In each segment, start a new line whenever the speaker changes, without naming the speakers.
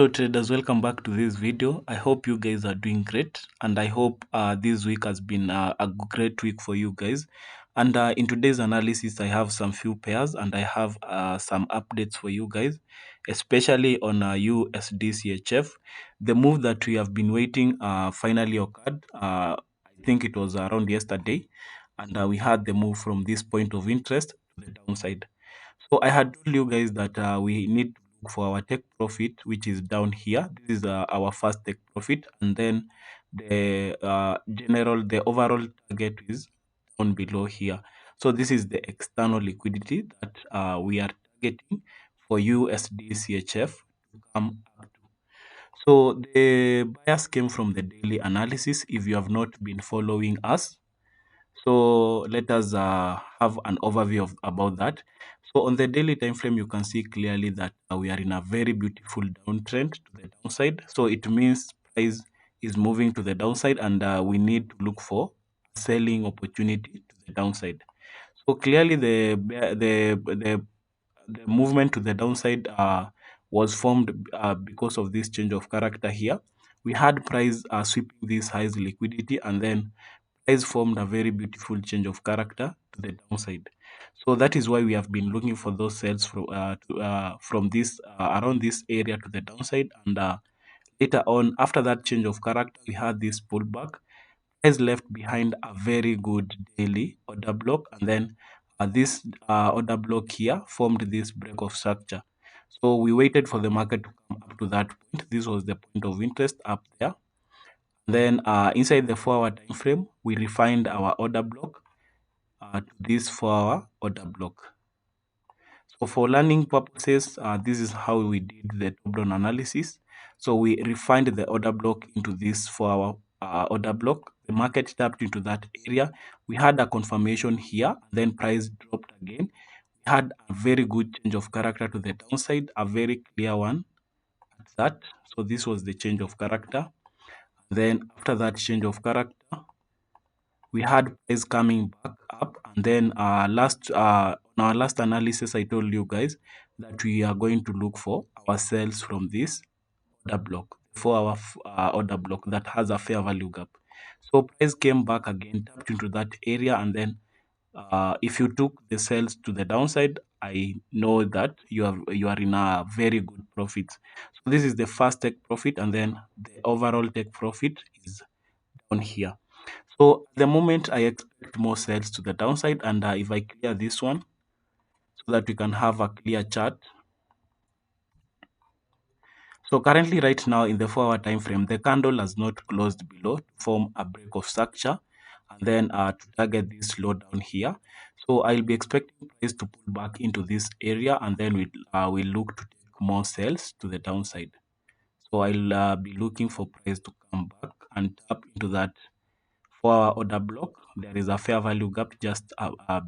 Hello traders, welcome back to this video. I hope you guys are doing great, and I hope this week has been a great week for you guys. And in today's analysis, I have some few pairs and I have some updates for you guys, especially on USDCHF. The move that we have been waiting finally occurred. I think it was around yesterday, and we had the move from this point of interest to the downside. So I had told you guys that we need to look for our take profit, which is down here. This is our first take profit, and then the overall target is down below here. So this is the external liquidity that we are targeting for USD CHF to come up to. So the bias came from the daily analysis. If you have not been following us, so let us have an overview of about that. So on the daily time frame, you can see clearly that we are in a very beautiful downtrend to the downside. So it means price is moving to the downside, and we need to look for selling opportunity to the downside. So clearly, the movement to the downside was formed because of this change of character here. We had price sweeping this highs liquidity, and then price formed a very beautiful change of character to the downside. So that is why we have been looking for those sales from this around this area to the downside, and later on, after that change of character, we had this pullback. Price left behind a very good daily order block, and then this order block here formed this break of structure. So we waited for the market to come up to that point. This was the point of interest up there. Then inside the 4-hour time frame, we refined our order block to this 4-hour order block. So for learning purposes, this is how we did the top-down analysis. So we refined the order block into this 4-hour order block. The market tapped into that area. We had a confirmation here, then price dropped again. We had a very good change of character to the downside, a very clear one at that. So this was the change of character. Then after that change of character, we had price coming back up, and then on our last analysis, I told you guys that we are going to look for our sales from this order block, for our order block that has a fair value gap. So price came back again, tapped into that area, and then if you took the sales to the downside, I know that you are in a very good profit. So this is the first take profit, and then the overall take profit is down here. So at the moment, I expect more sales to the downside, and if I clear this one so that we can have a clear chart. So currently right now in the 4-hour time frame, the candle has not closed below to form a break of structure, and then to target this low down here. So I'll be expecting price to pull back into this area, and then we'll look to take more sales to the downside. So I'll be looking for price to come back and tap into that 4-hour order block. There is a fair value gap just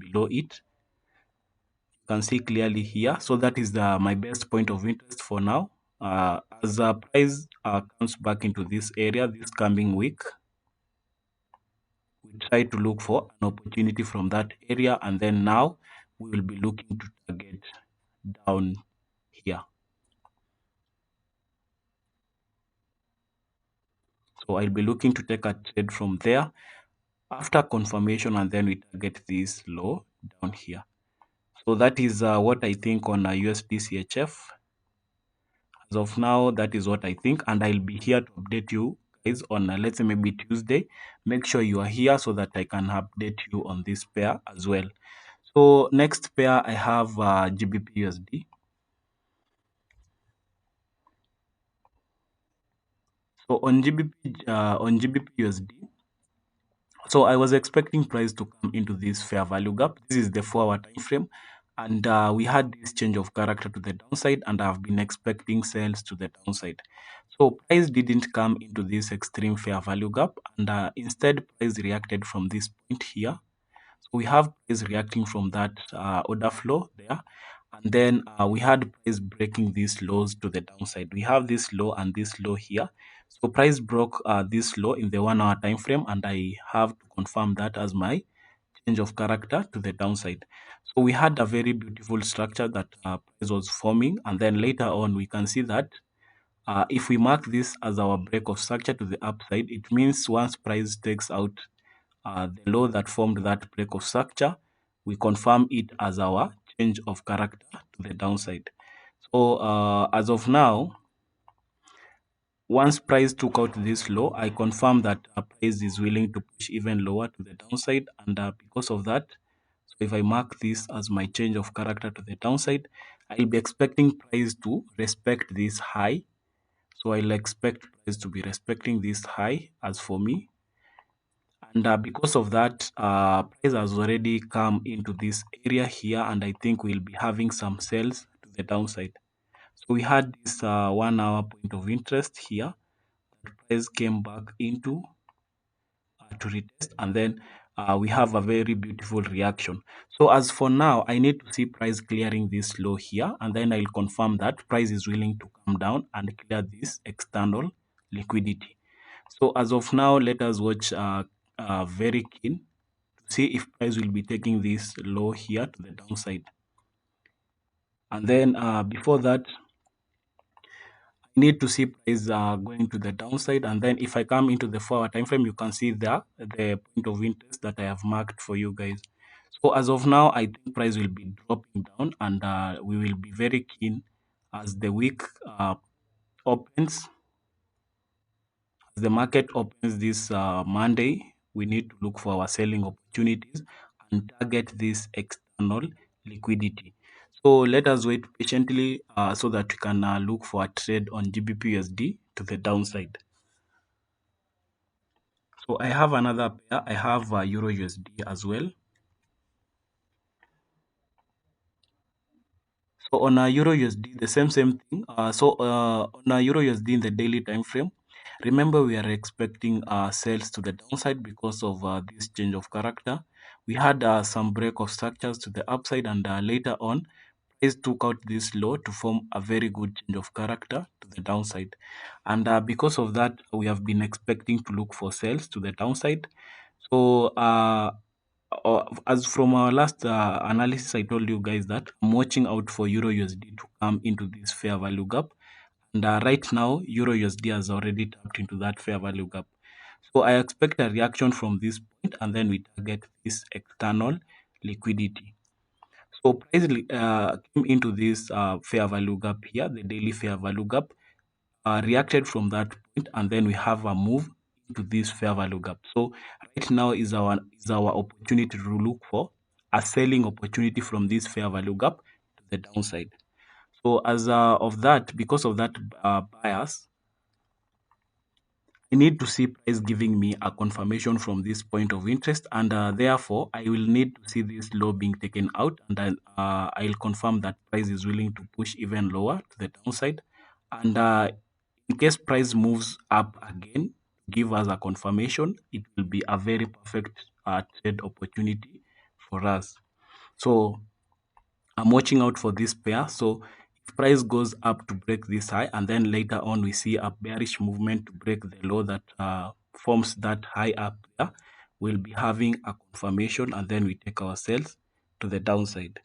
below it. You can see clearly here. So that is my best point of interest for now. As the price comes back into this area this coming week, we try to look for an opportunity from that area, and then now we will be looking to target down here. So I'll be looking to take a trade from there after confirmation, and then we target this low down here. So that is what I think on USDCHF. As of now, that is what I think, and I'll be here to update you guys on let's say maybe Tuesday. Make sure you are here so that I can update you on this pair as well. So next pair I have GBPUSD. So on GBPUSD, so I was expecting price to come into this fair value gap. This is the 4-hour time frame, and we had this change of character to the downside, and I've been expecting sales to the downside. So price didn't come into this extreme fair value gap, and instead price reacted from this point here. So we have price reacting from that order flow there, and then we had price breaking these lows to the downside. We have this low and this low here. So price broke this low in the 1-hour time frame, and I have to confirm that as my change of character to the downside. So we had a very beautiful structure that price was forming, and then later on we can see that If we mark this as our break of structure to the upside, it means once price takes out the low that formed that break of structure, we confirm it as our change of character to the downside. So as of now, once price took out this low, I confirm that price is willing to push even lower to the downside, and because of that, so if I mark this as my change of character to the downside, I'll be expecting price to respect this high. So I'll expect price to be respecting this high as for me. And because of that, price has already come into this area here, and I think we'll be having some sales to the downside. So we had this 1 hour point of interest here. Price came back into to retest, and then we have a very beautiful reaction. So as for now, I need to see price clearing this low here, and then I'll confirm that price is willing to come down and clear this external liquidity. So as of now, let us watch very keen to see if price will be taking this low here to the downside. And then before that, I need to see price going to the downside. And then if I come into the 4 hour time frame, you can see there the point of interest that I have marked for you guys. So as of now, I think price will be dropping down, and we will be very keen as the week opens. As the market opens this Monday, we need to look for our selling opportunities and target this external liquidity. So let us wait patiently so that we can look for a trade on GBPUSD to the downside. So I have another pair. I have EURUSD as well. So on a EURUSD, the same thing. On a EURUSD in the daily time frame, remember we are expecting sales to the downside because of this change of character. We had some break of structures to the upside, and later on, price took out this low to form a very good change of character to the downside. And because of that, we have been expecting to look for sales to the downside. So as from our last analysis, I told you guys that I'm watching out for EURUSD to come into this fair value gap. And right now, EURUSD has already tapped into that fair value gap. So I expect a reaction from this point, and then we target this external liquidity. So price came into this fair value gap here, the daily fair value gap, reacted from that point, and then we have a move into this fair value gap. So right now is our opportunity to look for a selling opportunity from this fair value gap to the downside. So as of that, because of that bias, I need to see price giving me a confirmation from this point of interest, and therefore I will need to see this low being taken out, and then I'll confirm that price is willing to push even lower to the downside. And in case price moves up again, give us a confirmation, it will be a very perfect trade opportunity for us. So I'm watching out for this pair. So if price goes up to break this high, and then later on we see a bearish movement to break the low that forms that high up there, we'll be having a confirmation, and then we take our sales to the downside.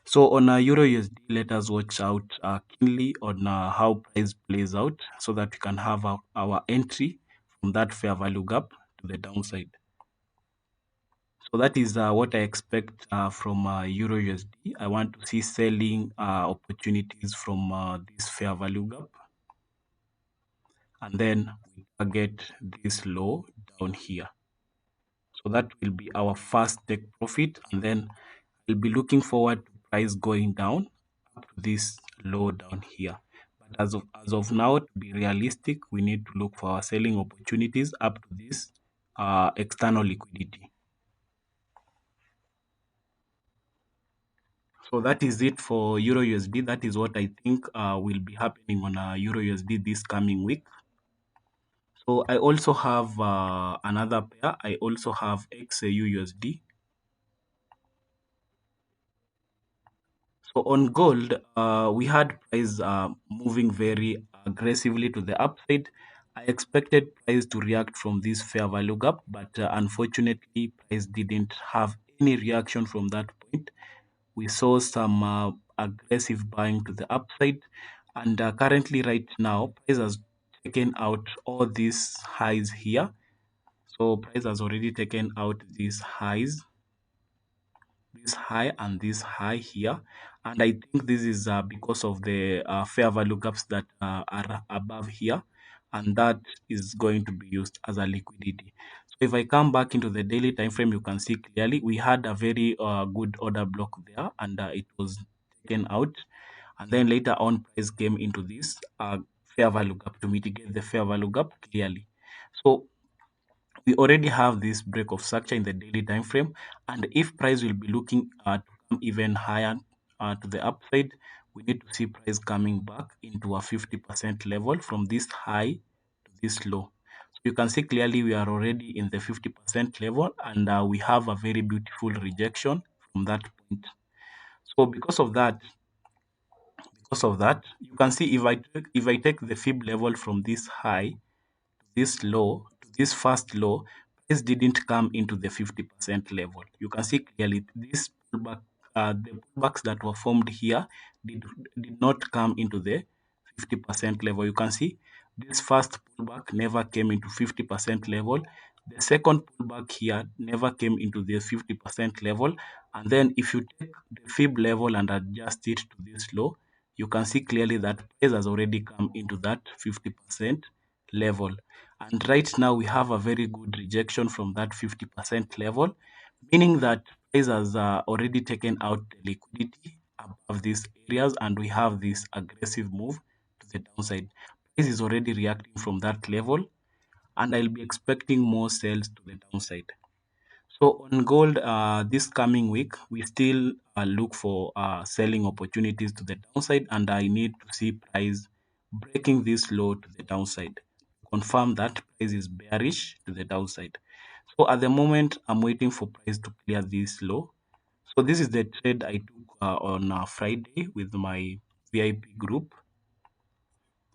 So on EURUSD, let us watch out keenly on how price plays out so that we can have our entry from that fair value gap to the downside. So that is what I expect from EURUSD. I want to see selling opportunities from this fair value gap, and then we target this low down here. So that will be our first take profit, and then we'll be looking forward to price going down up to this low down here. But as of now, to be realistic, we need to look for our selling opportunities up to this external liquidity. So that is it for EURUSD. That is what I think will be happening on EURUSD this coming week. So I also have another pair. I also have XAUUSD. So on gold, we had price moving very aggressively to the upside. I expected price to react from this fair value gap, but unfortunately, price didn't have any reaction from that point. We saw some aggressive buying to the upside, And currently right now, price has taken out all these highs here. So price has already taken out these highs, this high and this high here. And I think this is because of the fair value gaps that are above here, and that is going to be used as a liquidity. So if I come back into the daily time frame, you can see clearly we had a very good order block there, and it was taken out. And then later on, price came into this fair value gap to mitigate the fair value gap clearly. So we already have this break of structure in the daily time frame, and if price will be looking to come even higher to the upside, we need to see price coming back into a 50% level from this high to this low. So you can see clearly we are already in the 50% level, and we have a very beautiful rejection from that point. So because of that, you can see if I take the fib level from this high, this low, to this first low, price didn't come into the 50% level. You can see clearly this pullback, the pullbacks that were formed here did, did not come into the 50% level. You can see this first pullback never came into 50% level. The second pullback here never came into the 50% level. And then if you take the fib level and adjust it to this low, you can see clearly that price has already come into that 50% level. And right now we have a very good rejection from that 50% level, meaning that price has already taken out the liquidity above these areas, and we have this aggressive move to the downside. Price is already reacting from that level, and I'll be expecting more sales to the downside. So on gold, this coming week, we still look for selling opportunities to the downside, and I need to see price breaking this low to the downside. Confirm that price is bearish to the downside. So at the moment, I'm waiting for price to clear this low. So this is the trade I took on Friday with my VIP group.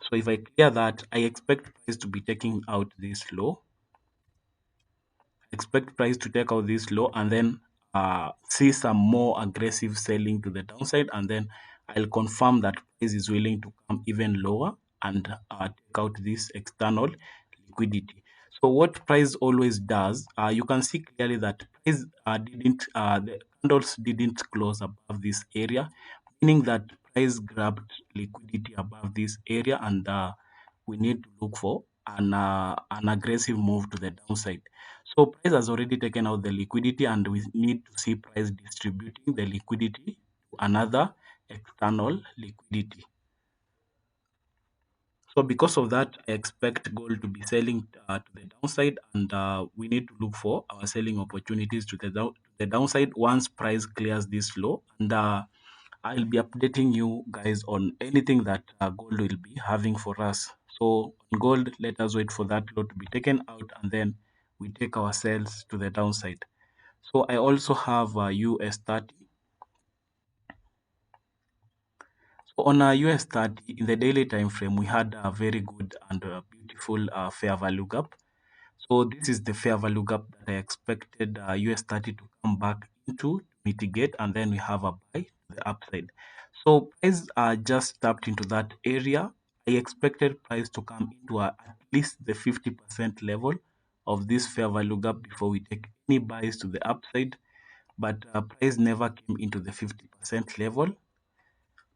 So if I clear that, I expect price to be taking out this low, expect price to take out this low, and then see some more aggressive selling to the downside, and then I'll confirm that price is willing to come even lower and take out this external liquidity. So what price always does, you can see clearly that price didn't the candles didn't close above this area, meaning that price grabbed liquidity above this area, and we need to look for an aggressive move to the downside. So price has already taken out the liquidity, and we need to see price distributing the liquidity to another external liquidity. So because of that, I expect gold to be selling to the downside, and we need to look for our selling opportunities to the downside once price clears this low. And I'll be updating you guys on anything that gold will be having for us. So on gold, let us wait for that low to be taken out, and then we take our sales to the downside. So I also have US 30. So on US 30 in the daily time frame, we had a very good and beautiful fair value gap. So this is the fair value gap that I expected US 30 to come back into to mitigate, and then we have a buy to the upside. So price just tapped into that area. I expected price to come into at least the 50% level of this fair value gap before we take any buys to the upside, but price never came into the 50% level.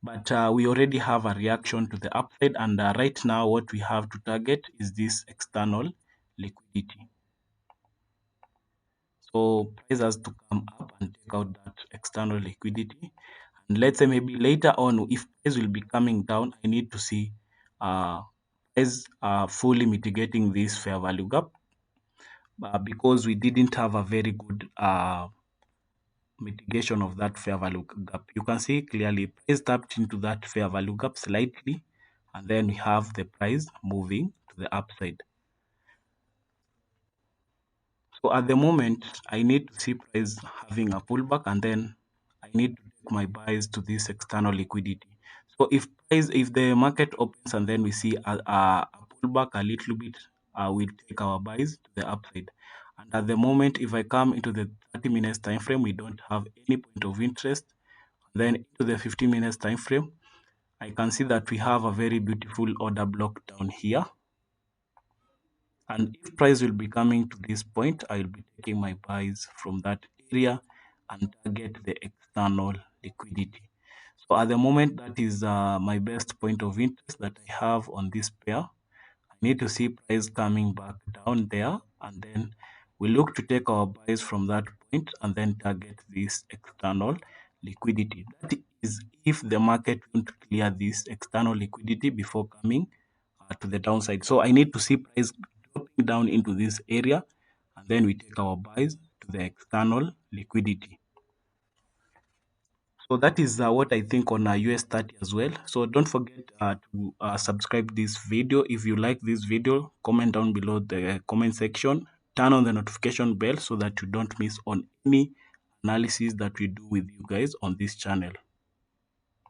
But we already have a reaction to the upside, and right now what we have to target is this external liquidity. So price has to come up and take out that external liquidity. And let's say maybe later on, if price will be coming down, I need to see uh, price fully mitigating this fair value gap, because we didn't have a very good mitigation of that fair value gap. You can see clearly price tapped into that fair value gap slightly, and then we have the price moving to the upside. So at the moment, I need to see price having a pullback, and then I need to take my buys to this external liquidity. So if the market opens and then we see a pullback a little bit, we'll take our buys to the upside. And at the moment, if I come into the 30 minutes time frame, we don't have any point of interest. Then into the 15 minutes time frame, I can see that we have a very beautiful order block down here. And if price will be coming to this point, I will be taking my buys from that area and target the external liquidity. So at the moment, that is my best point of interest that I have on this pair. I need to see price coming back down there, and then we look to take our buys from that point and then target this external liquidity. That is if the market won't clear this external liquidity before coming to the downside. So I need to see price dropping down into this area, and then we take our buys to the external liquidity. So that is what I think on US30 as well. So don't forget to subscribe this video. If you like this video, comment down below the comment section. Turn on the notification bell so that you don't miss on any analysis that we do with you guys on this channel.